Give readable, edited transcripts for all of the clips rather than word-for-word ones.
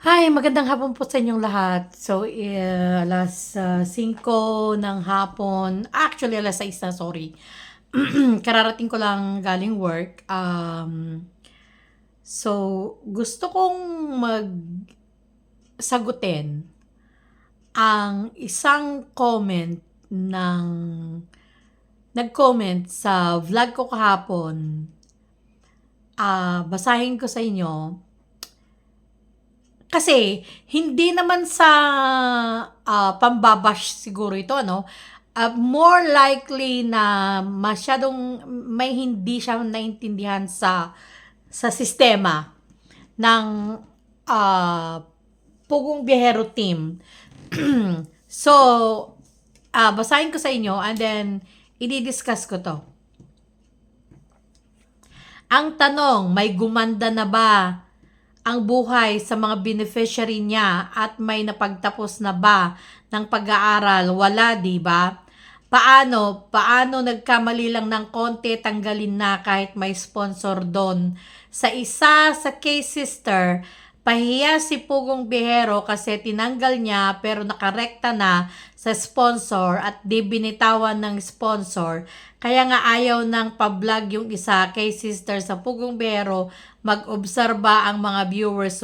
Hi, magandang hapon po sa inyong lahat. So, alas 5 ng hapon, actually alas 6 na, sorry. Kararating ko lang galing work. So, gusto kong sagutin ang isang comment ng nag-comment sa vlog ko kahapon. Basahin ko sa inyo. Kasi hindi naman sa pambabash siguro ito, ano. More likely na masyadong may hindi siya naintindihan sa sistema ng ah, Pugong Biyahero Team. So, basahin ko sa inyo and then i-discuss ko to. Ang tanong, may gumanda na ba ang buhay sa mga beneficiary niya at may napagtapos na ba ng pag-aaral? Wala, di ba? Paano nagkamali lang ng konti, tanggalin na kahit may sponsor doon. Sa isa sa case sister, pahiya si Pugong Bihero kasi tinanggal niya pero nakarekta na sa sponsor at di binitawan ng sponsor. Kaya nga ayaw ng pa-vlog yung isa kay sister sa Pugong Bihero, mag-obserba ang mga viewers,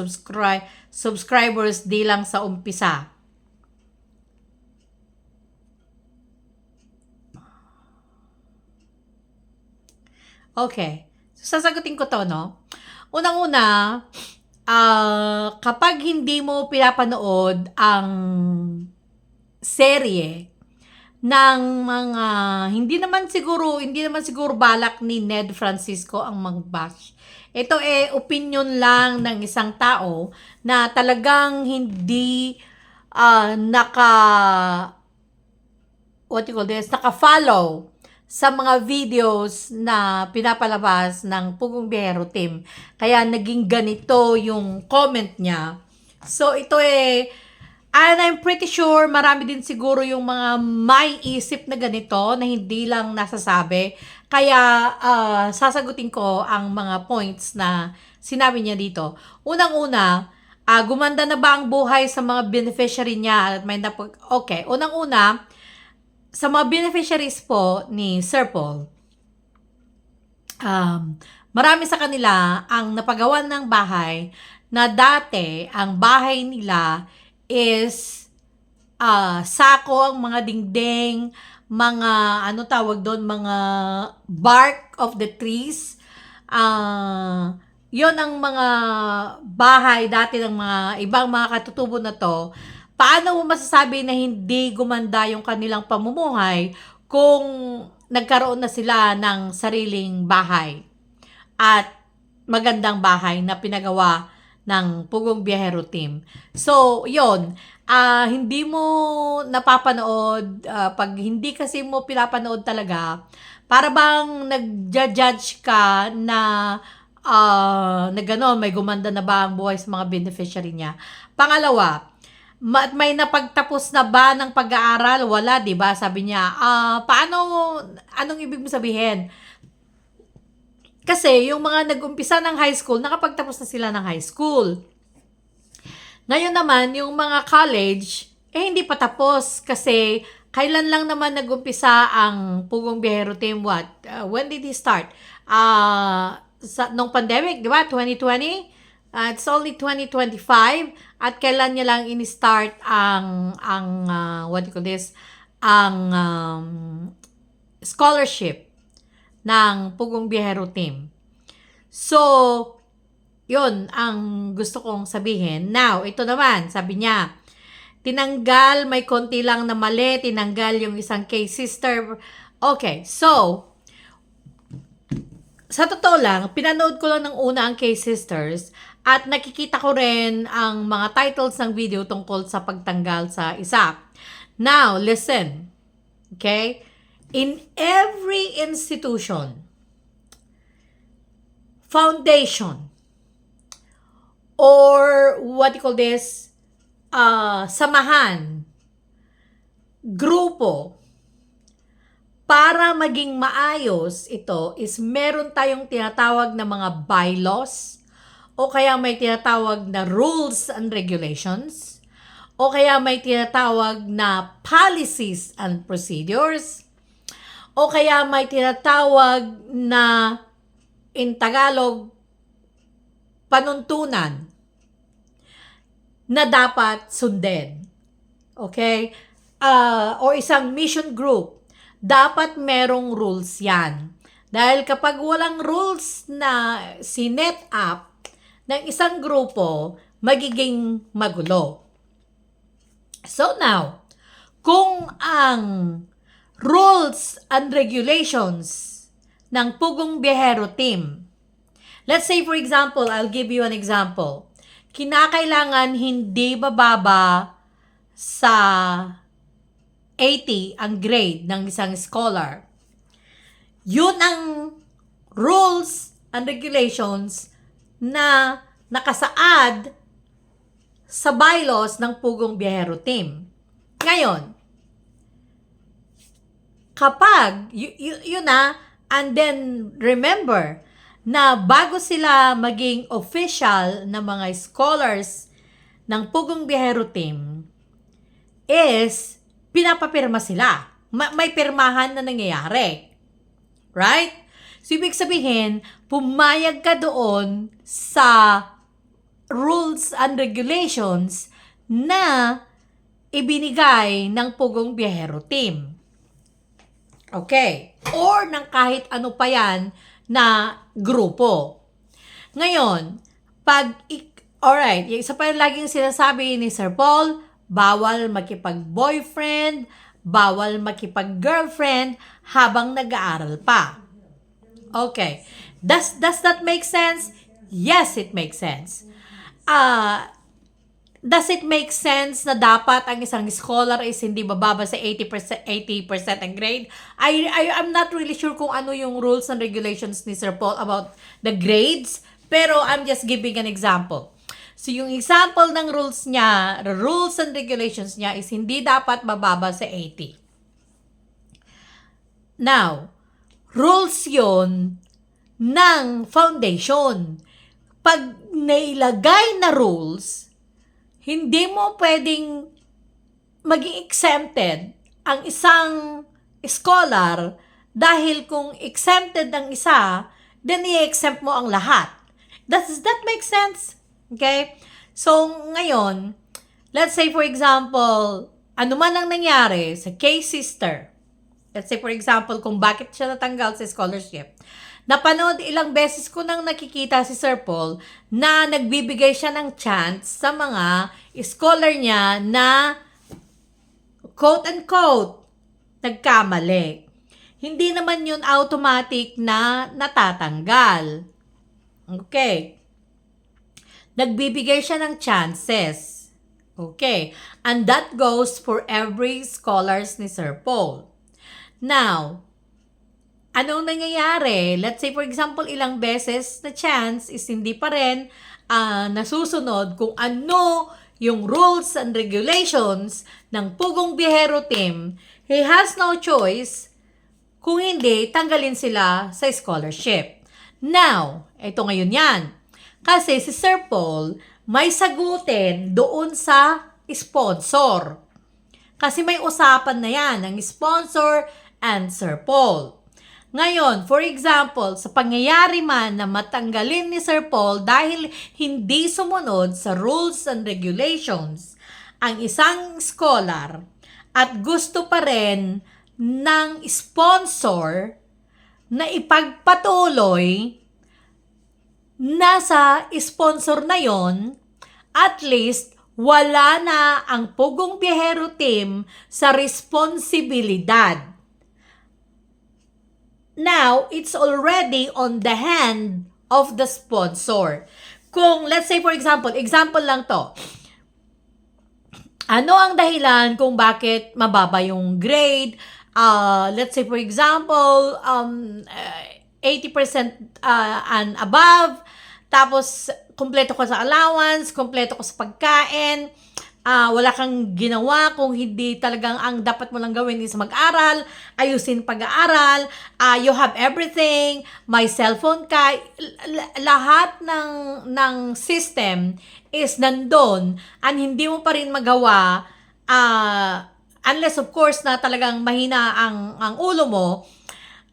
subscribers di lang sa umpisa. Okay. So, sasagutin ko to, no? Unang-una, kapag hindi mo pinapanood ang serye ng mga hindi naman siguro balak ni Ned Francisco ang mag-bash. Ito opinion lang ng isang tao na talagang hindi naka naka-follow sa mga videos na pinapalabas ng Pugong Biyahero Team. Kaya naging ganito yung comment niya. So ito and I'm pretty sure marami din siguro yung mga may isip na ganito na hindi lang nasasabi. Kaya sasagutin ko ang mga points na sinabi niya dito. Unang-una, gumanda na ba ang buhay sa mga beneficiary niya? Okay, unang-una, sa mga beneficiaries po ni Sir Paul, marami sa kanila ang napagawan ng bahay na dati ang bahay nila is sako ang mga dingding, mga ano tawag doon, mga bark of the trees. Yon ang mga bahay dati ng mga ibang mga katutubo na to. Paano mo masasabi na hindi gumanda yung kanilang pamumuhay kung nagkaroon na sila ng sariling bahay at magandang bahay na pinagawa ng Pugong Biyahero Team? So, yon, hindi mo napapanood, pag hindi kasi mo pinapanood talaga, para bang nagja-judge ka na gano'n, may gumanda na ba ang buhay sa mga beneficiary niya. Pangalawa, may napagtapos na ba ng pag-aaral? Wala, 'di ba? Sabi niya, anong ibig mo sabihin? Kasi yung mga nag-umpisa ng high school, nakapagtapos na sila ng high school. Ngayon naman, yung mga college, hindi pa tapos kasi kailan lang naman nag-umpisa ang Pugong Biyahero Team? When did he start? Nung pandemic, di ba? 2020? It's only 2025 at kailan niya lang in-start ang scholarship ng Pugong Biyahero Team. So, yun ang gusto kong sabihin. Now, ito naman, sabi niya, tinanggal, may konti lang na mali, tinanggal yung isang case sister. Okay, so, sa totoo lang, pinanood ko lang ng una ang case sisters at nakikita ko rin ang mga titles ng video tungkol sa pagtanggal sa isa. Now, listen. Okay? In every institution, foundation, or samahan, grupo, para maging maayos ito is meron tayong tinatawag na mga bylaws o kaya may tinatawag na rules and regulations, o kaya may tinatawag na policies and procedures, o kaya may tinatawag na in Tagalog panuntunan na dapat sundin. Okay? O isang mission group, dapat merong rules yan. Dahil kapag walang rules na sinet up ng isang grupo, magiging magulo. So now, kung ang rules and regulations ng Pugong Biyahero Team, let's say for example, I'll give you an example. Kinakailangan hindi bababa sa 80 ang grade ng isang scholar. Yun ang rules and regulations na nakasaad sa bylaws ng Pugong Biyahero Team. Ngayon, kapag, yun na, and then remember, na bago sila maging official na mga scholars ng Pugong Biyahero Team, is pinapapirma sila. May pirmahan na nangyayari. Right? So, ibig sabihin, pumayag ka doon sa rules and regulations na ibinigay ng Pugong Biyahero Team. Okay? Or ng kahit ano pa yan na grupo. Ngayon, alright, yung isa pa yung laging sinasabi ni Sir Paul, bawal makipag-boyfriend, bawal makipag-girlfriend habang nag-aaral pa. Okay. Does that make sense? Yes, it makes sense. Does it make sense na dapat ang isang scholar is hindi bababa sa 80% ang grade? I'm not really sure kung ano yung rules and regulations ni Sir Paul about the grades, pero I'm just giving an example. So yung example ng rules niya, the rules and regulations niya is hindi dapat bababa sa 80. Now, rules yon ng foundation. Pag nailagay na rules, hindi mo pwedeng maging exempted ang isang scholar dahil kung exempted ang isa, then i-exempt mo ang lahat. Does that make sense? Okay? So, ngayon, let's say for example, ano man ang nangyari sa K-sister, let's say for example, kung bakit siya natanggal sa scholarship, napanood ilang beses ko nang nakikita si Sir Paul na nagbibigay siya ng chance sa mga scholar niya na quote-unquote nagkamali. Hindi naman yun automatic na natatanggal. Okay. Nagbibigay siya ng chances. Okay. And that goes for every scholars ni Sir Paul. Now, anong nangyayari? Let's say for example, ilang beses na chance is hindi pa rin nasusunod kung ano yung rules and regulations ng Pugong Biyahero Team. He has no choice kung hindi tanggalin sila sa scholarship. Now, ito ngayon yan. Kasi si Sir Paul may sagutin doon sa sponsor. Kasi may usapan na yan ng sponsor and Sir Paul. Ngayon, for example, sa pangyayari man na matanggalin ni Sir Paul dahil hindi sumunod sa rules and regulations ang isang scholar at gusto pa rin ng sponsor na ipagpatuloy na sa sponsor na yon, at least wala na ang Pugong Biyahero Team sa responsibilidad. Now, it's already on the hand of the sponsor. Kung, let's say for example lang to. Ano ang dahilan kung bakit mababa yung grade? Let's say for example, 80% and above. Tapos, kumpleto ko sa allowance, kumpleto ko sa pagkain, wala kang ginawa kung hindi talagang ang dapat mo lang gawin is mag-aral, ayusin pag-aaral, you have everything, may cellphone ka, lahat ng system is nandun and hindi mo pa rin magawa unless of course na talagang mahina ang ulo mo.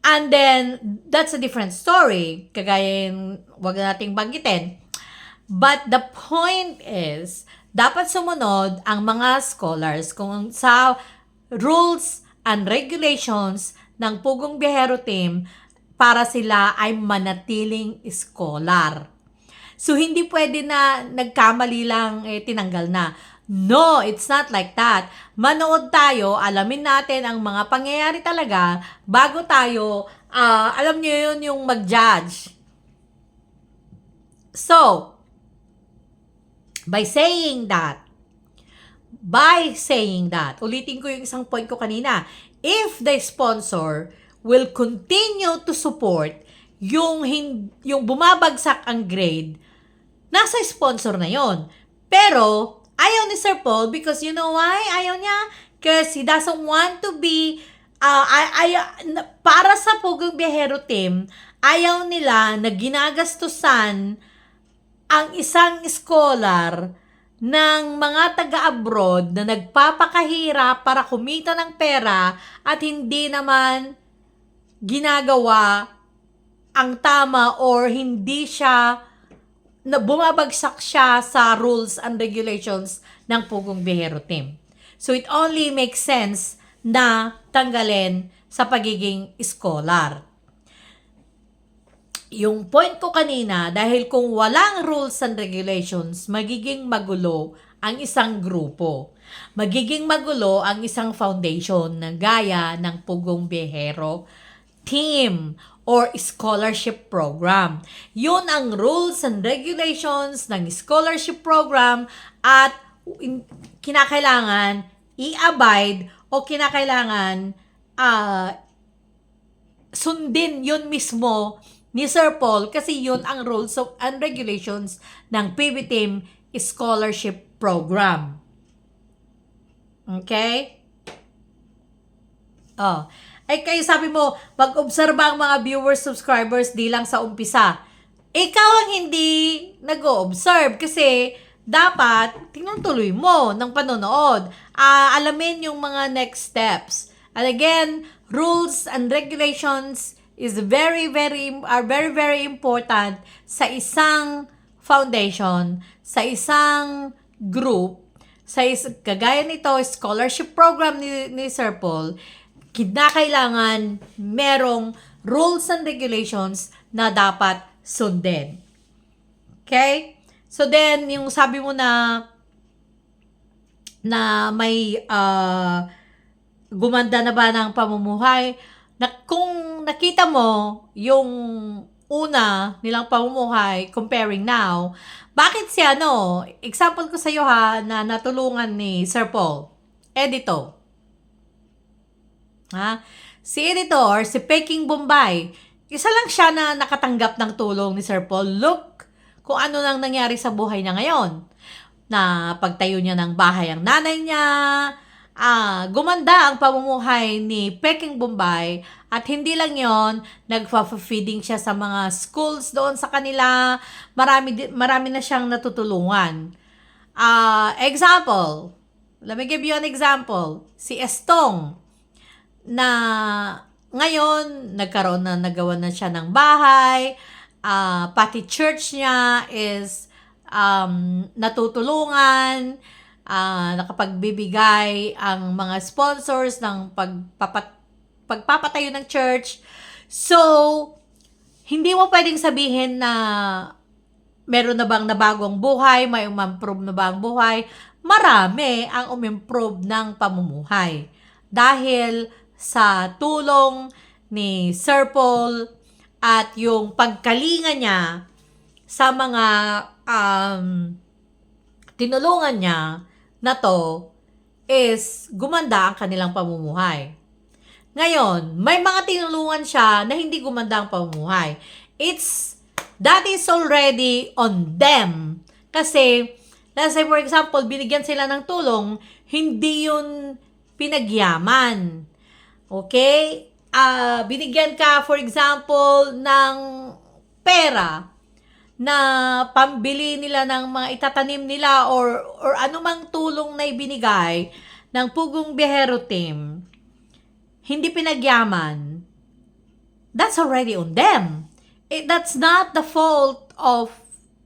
And then, that's a different story. Kagaya yung wag nating banggitin. But the point is, dapat sumunod ang mga scholars kung sa rules and regulations ng Pugong Biyahero Team para sila ay manatiling scholar. So, hindi pwede na nagkamali lang, tinanggal na. No, it's not like that. Manood tayo, alamin natin ang mga pangyayari talaga bago tayo, alam niyo yun, yung mag-judge. So, by saying that, ulitin ko yung isang point ko kanina, if the sponsor will continue to support yung bumabagsak ang grade, nasa sponsor na yon. Pero, ayaw ni Sir Paul because you know why? Ayaw niya because he doesn't want to be para sa Pugong Biyahero Team, ayaw nila na ginagastusan ang isang scholar ng mga taga-abroad na nagpapakahirap para kumita ng pera at hindi naman ginagawa ang tama or hindi siya na bumabagsak siya sa rules and regulations ng Pugong Biyahero Team. So, it only makes sense na tanggalin sa pagiging scholar. Yung point ko kanina, dahil kung walang rules and regulations, magiging magulo ang isang grupo. Magiging magulo ang isang foundation na gaya ng Pugong Biyahero Team or scholarship program. Yun ang rules and regulations ng scholarship program at kinakailangan i-abide o kinakailangan sundin yun mismo ni Sir Paul kasi yun ang rules and regulations ng PB Team Scholarship Program. Okay? Ay kayo sabi mo, mag-obserba ang mga viewers, subscribers di lang sa umpisa. Ikaw ang hindi nag-o-observe kasi dapat tinutuloy mo ng panonood. Alamin yung mga next steps. And again, rules and regulations is very very important sa isang foundation, sa isang group, kagaya nito, scholarship program ni Sir Paul. Kinakailangan merong rules and regulations na dapat sundin. Okay? So then, yung sabi mo na may gumanda na ba ng pamumuhay, kung nakita mo yung una nilang pamumuhay comparing now, bakit si example ko sa iyo na natulungan ni Sir Paul, editor. Si editor, si Peking Bombay, isa lang siya na nakatanggap ng tulong ni Sir Paul. Look kung ano nang nangyari sa buhay niya ngayon. Na pagtayo niya ng bahay ang nanay niya, gumanda ang pamumuhay ni Peking Bombay at hindi lang yon, nagfa-feeding siya sa mga schools doon sa kanila. Marami na siyang natutulungan. Example, let me give you an example. Si Estong, na ngayon nagawa na siya ng bahay, pati church niya is natutulungan, nakapagbibigay ang mga sponsors ng pagpapatayo ng church. So, hindi mo pwedeng sabihin na meron na bang nabagong buhay, may umimprove na ba ang buhay. Marami ang umimprove ng pamumuhay. Dahil sa tulong ni Sir Paul at yung pagkalinga niya sa mga tinulungan niya na to is gumanda ang kanilang pamumuhay. Ngayon, may mga tinulungan siya na hindi gumanda ang pamumuhay. That is already on them. Kasi Let's say for example, binigyan sila ng tulong, hindi yun pinagyaman. Okay? Binigyan ka for example ng pera na pambili nila ng mga itatanim nila or anumang tulong na ibinigay ng Pugong Biyahero Team, hindi pinagyaman, that's already on them. That's not the fault of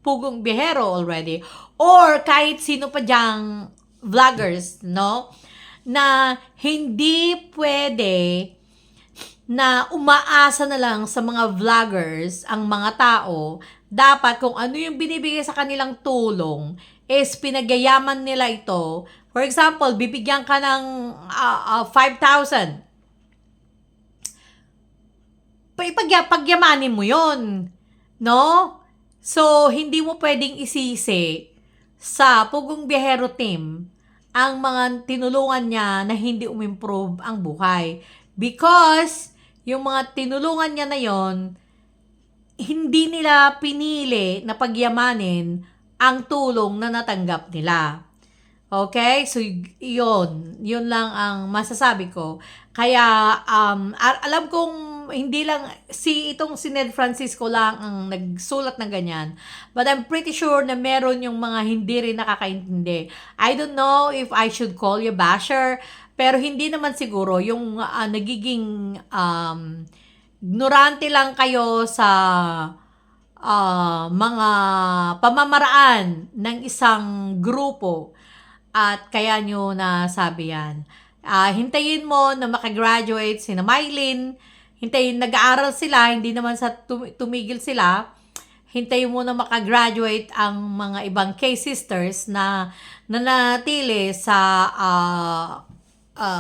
Pugong Biyahero already. Or kahit sino pa diyang vloggers, no? Na hindi pwede na umaasa na lang sa mga vloggers ang mga tao. Dapat kung ano yung binibigay sa kanilang tulong is pinagyayaman nila ito. For example, bibigyan ka ng 5,000. Pagyamanin mo yon, no? So, hindi mo pwedeng isisi sa Pugong Biyahero Team ang mga tinulungan niya na hindi umimprove ang buhay. Because, yung mga tinulungan niya na yon, hindi nila pinili na pagyamanin ang tulong na natanggap nila. Okay? So, yun lang ang masasabi ko. Kaya, alam kong hindi lang, itong si Ned Francisco lang ang nagsulat ng ganyan. But I'm pretty sure na meron yung mga hindi rin nakakaintindi. I don't know if I should call you basher, pero hindi naman siguro yung nagiging ignorante lang kayo sa mga pamamaraan ng isang grupo at kaya nyo nasabi yan. Hintayin mo na makagraduate sina Mylene, hintayin nag-aaral sila, hindi naman sa tumigil sila. Hintayin mo na makagraduate ang mga ibang K-sisters na nanatili sa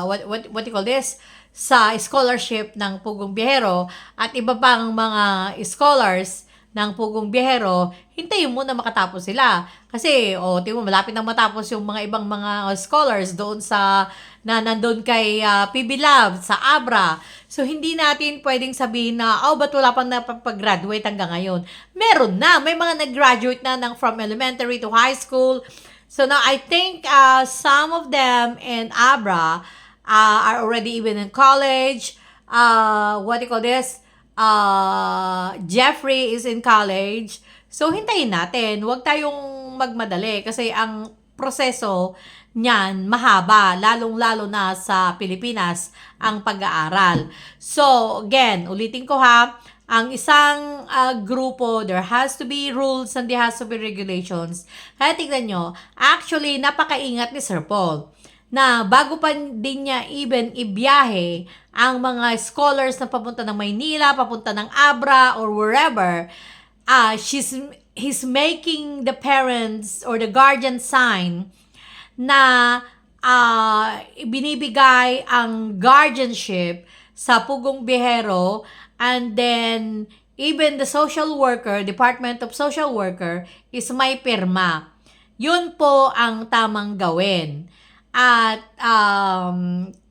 what you call this? Sa scholarship ng Pugong Biyahero at iba pang mga scholars ng Pugong Biyahero, hintayin mo na makatapos sila. Kasi, tingnan mo, malapit na matapos yung mga ibang mga scholars doon sa, na nandun kay PB Love, sa Abra. So, hindi natin pwedeng sabihin na, ba't wala pang napapag-graduate hanggang ngayon? Meron na. May mga nag-graduate na from elementary to high school. So, now, I think some of them in Abra are already even in college. What do you call this? Jeffrey is in college. So, hintayin natin. Huwag tayong magmadali kasi ang proseso niyan mahaba, lalong-lalo na sa Pilipinas ang pag-aaral. So, again, ulitin ko ha, ang isang grupo, there has to be rules and there has to be regulations. Kaya tignan nyo, actually, napakaingat ni Sir Paul na bago pa din niya even ibiyahe ang mga scholars na papunta ng Maynila, papunta ng Abra, or wherever, he's making the parents or the guardian sign na binibigay ang guardianship sa Pugong Biyahero, and then even the social worker, Department of Social Worker, is may pirma. Yun po ang tamang gawin. At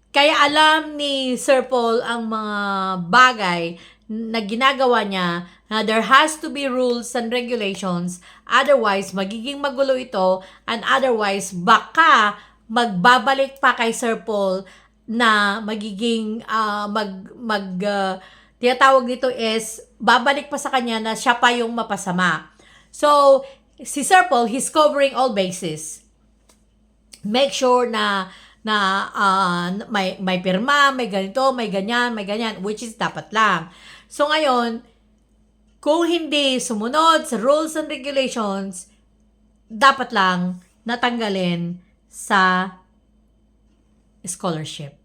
kaya alam ni Sir Paul ang mga bagay na ginagawa niya na there has to be rules and regulations, otherwise magiging magulo ito, and otherwise baka magbabalik pa kay Sir Paul na magiging tinatawag nito is babalik pa sa kanya na siya pa yung mapasama. So si Sir Paul, he's covering all bases. Make sure na may pirma, may ganito, may ganyan, which is dapat lang. So ngayon, kung hindi sumunod sa rules and regulations, dapat lang natanggalin sa scholarship.